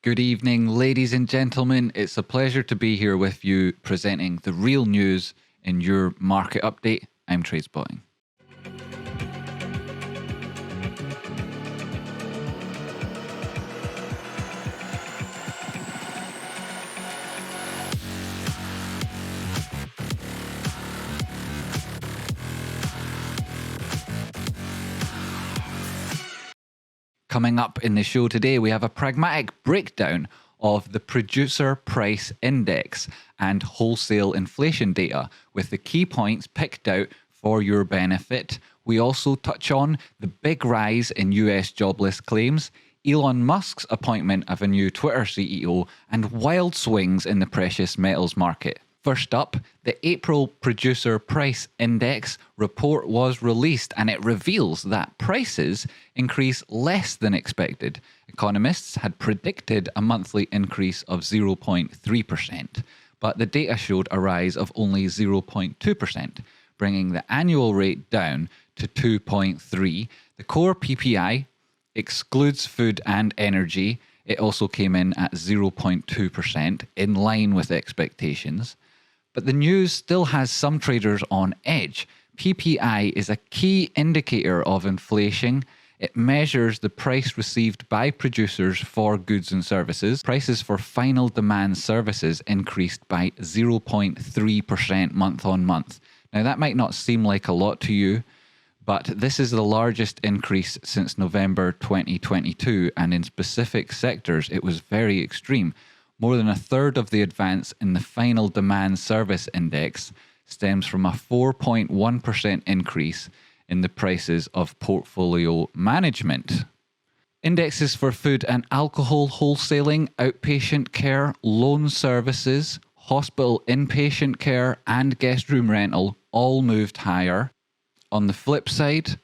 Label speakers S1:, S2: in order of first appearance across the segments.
S1: Good evening, ladies and gentlemen. It's a pleasure to be here with you presenting the real news in your market update. I'm Tradespotting. Coming up in the show today, we have a pragmatic breakdown of the producer price index and wholesale inflation data with the key points picked out for your benefit. We also touch on the big rise in US jobless claims, Elon Musk's appointment of a new Twitter CEO, and wild swings in the precious metals market. First up, the April Producer Price Index report was released and it reveals that prices increase less than expected. Economists had predicted a monthly increase of 0.3%, but the data showed a rise of only 0.2%, bringing the annual rate down to 2.3. The core PPI excludes food and energy. It also came in at 0.2%, in line with expectations. But the news still has some traders on edge. PPI is a key indicator of inflation. It measures the price received by producers for goods and services. Prices for final demand services increased by 0.3% month on month. Now, that might not seem like a lot to you, but this is the largest increase since November 2022, and in specific sectors, it was very extreme. More than a third of the advance in the final demand service index stems from a 4.1% increase in the prices of portfolio management. Indexes for food and alcohol wholesaling, outpatient care, loan services, hospital inpatient care, and guest room rental all moved higher. On the flip side,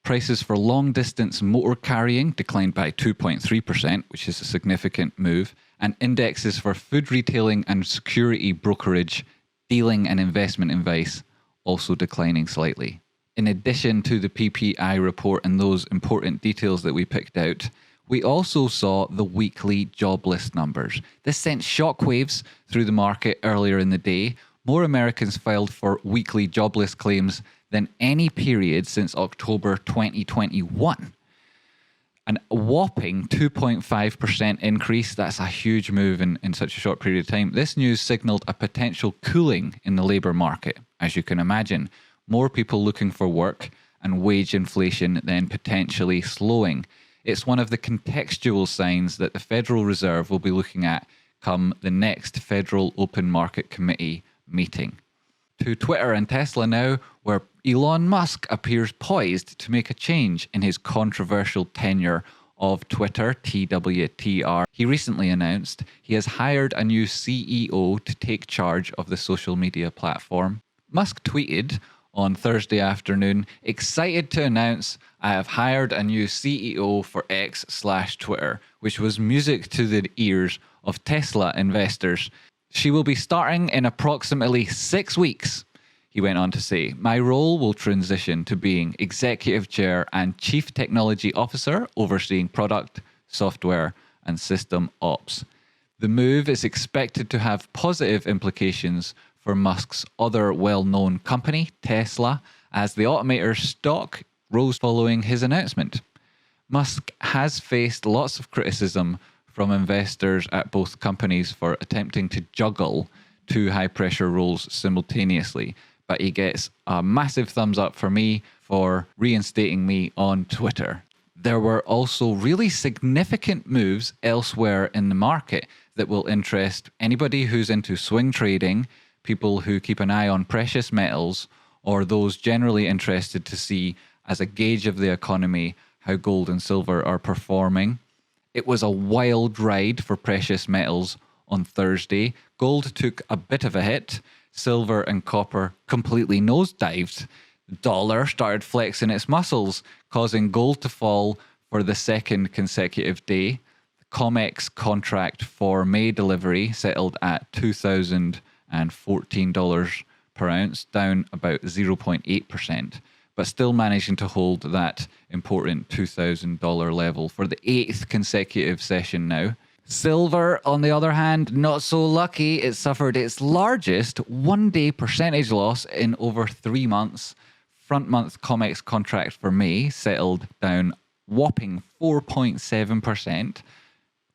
S1: prices for long-distance motor carrying declined by 2.3%, which is a significant move, and indexes for food retailing and security brokerage, dealing and investment advice also declining slightly. In addition to the PPI report and those important details that we picked out, we also saw the weekly jobless numbers. This sent shockwaves through the market earlier in the day. More Americans filed for weekly jobless claims than any period since October 2021. An whopping 2.5% increase. That's a huge move in such a short period of time. This news signaled a potential cooling in the labour market, as you can imagine. More people looking for work and wage inflation then potentially slowing. It's one of the contextual signs that the Federal Reserve will be looking at come the next Federal Open Market Committee meeting. To Twitter and Tesla now, where Elon Musk appears poised to make a change in his controversial tenure of Twitter, TWTR. He recently announced he has hired a new CEO to take charge of the social media platform. Musk tweeted on Thursday afternoon, "Excited to announce I have hired a new CEO for X/Twitter," which was music to the ears of Tesla investors. "She will be starting in approximately 6 weeks," he went on to say. "My role will transition to being executive chair and chief technology officer, overseeing product, software, and system ops." The move is expected to have positive implications for Musk's other well-known company, Tesla, as the automaker's stock rose following his announcement. Musk has faced lots of criticism from investors at both companies for attempting to juggle two high-pressure roles simultaneously, but he gets a massive thumbs up for me for reinstating me on Twitter. There were also really significant moves elsewhere in the market that will interest anybody who's into swing trading, people who keep an eye on precious metals, or those generally interested to see, as a gauge of the economy, how gold and silver are performing. It was a wild ride for precious metals on Thursday. Gold took a bit of a hit. Silver and copper completely nosedived. The dollar started flexing its muscles, causing gold to fall for the second consecutive day. The Comex contract for May delivery settled at $2,014 per ounce, down about 0.8%. but still managing to hold that important $2,000 level for the 8th consecutive session now. Silver, on the other hand, not so lucky. It suffered its largest one-day percentage loss in over 3 months. Front month Comex contract for May settled down whopping 4.7%.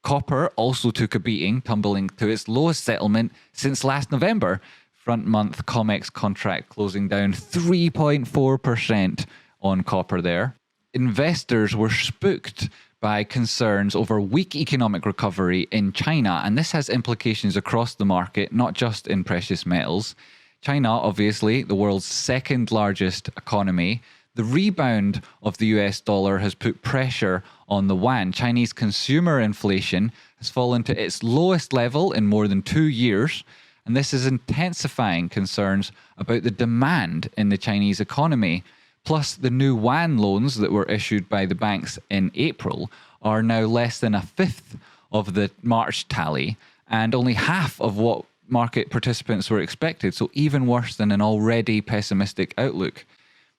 S1: Copper also took a beating, tumbling to its lowest settlement since last November. Front month Comex contract closing down 3.4% on copper there. Investors were spooked by concerns over weak economic recovery in China, and this has implications across the market, not just in precious metals. China, obviously, the world's second largest economy. The rebound of the US dollar has put pressure on the yuan. Chinese consumer inflation has fallen to its lowest level in more than 2 years, and this is intensifying concerns about the demand in the Chinese economy. Plus, the new yuan loans that were issued by the banks in April are now less than a fifth of the March tally and only half of what market participants were expected, so even worse than an already pessimistic outlook.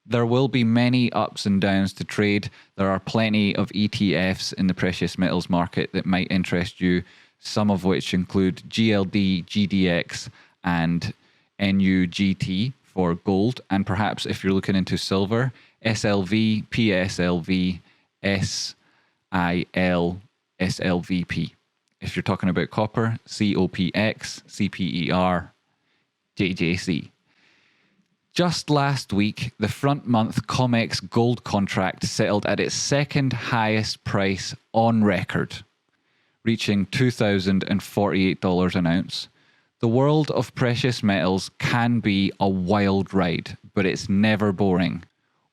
S1: There will be many ups and downs to trade. There are plenty of ETFs in the precious metals market that might interest you, some of which include GLD, GDX, and NUGT for gold, and perhaps if you're looking into silver, SLV, PSLV, SIL, SLVP. If you're talking about copper, COPX, CPER, JJC. Just last week, the front month Comex gold contract settled at its second highest price on record, reaching $2,048 an ounce. The world of precious metals can be a wild ride, but it's never boring.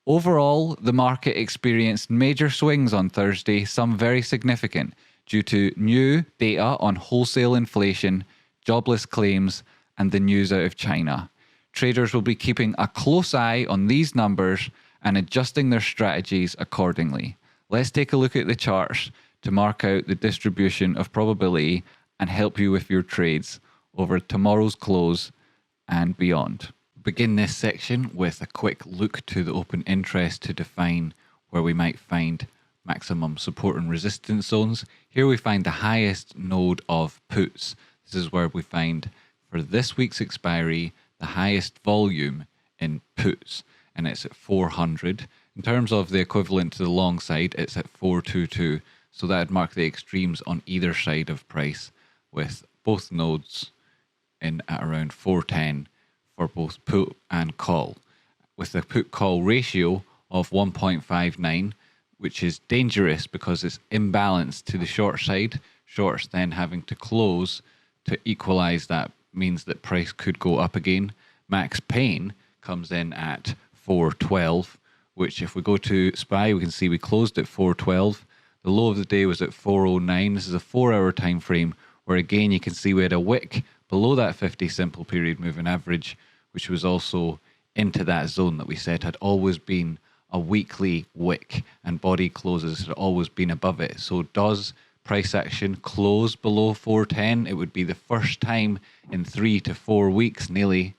S1: Overall, the market experienced major swings on Thursday, some very significant, due to new data on wholesale inflation, jobless claims, and the news out of China. Traders will be keeping a close eye on these numbers and adjusting their strategies accordingly. Let's take a look at the charts to mark out the distribution of probability and help you with your trades over tomorrow's close and beyond. Begin this section with a quick look to the open interest to define where we might find maximum support and resistance zones. Here we find the highest node of puts. This is where we find for this week's expiry the highest volume in puts, and it's at 400. In terms of the equivalent to the long side, it's at 422. So that would mark the extremes on either side of price, with both nodes in at around 410 for both put and call, with a put-call ratio of 1.59, which is dangerous because it's imbalanced to the short side. Shorts then having to close to equalize that means that price could go up again. Max pain comes in at 412, which if we go to SPY, we can see we closed at 412. The low of the day was at 409. This is a 4-hour time frame where again you can see we had a wick below that 50 simple period moving average, which was also into that zone that we said had always been a weekly wick, and body closes had always been above it. So does price action close below 410? It would be the first time in 3 to 4 weeks nearly.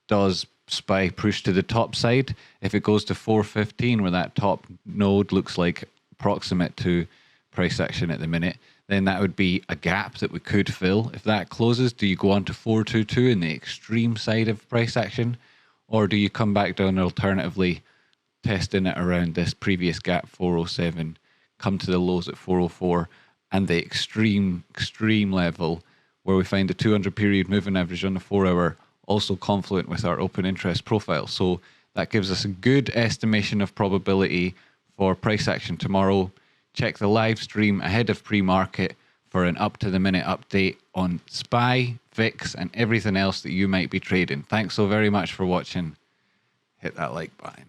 S1: Does SPY push to the top side? If it goes to 415, where that top node looks like approximate to price action at the minute, then that would be a gap that we could fill. If that closes, do you go on to 422 in the extreme side of price action, or do you come back down alternatively, testing it around this previous gap 407, come to the lows at 404, and the extreme level where we find the 200 period moving average on the 4-hour also confluent with our open interest profile. So that gives us a good estimation of probability for price action tomorrow. Check the live stream ahead of pre-market for an up-to-the-minute update on SPY, VIX, and everything else that you might be trading. Thanks so very much for watching. Hit that like button.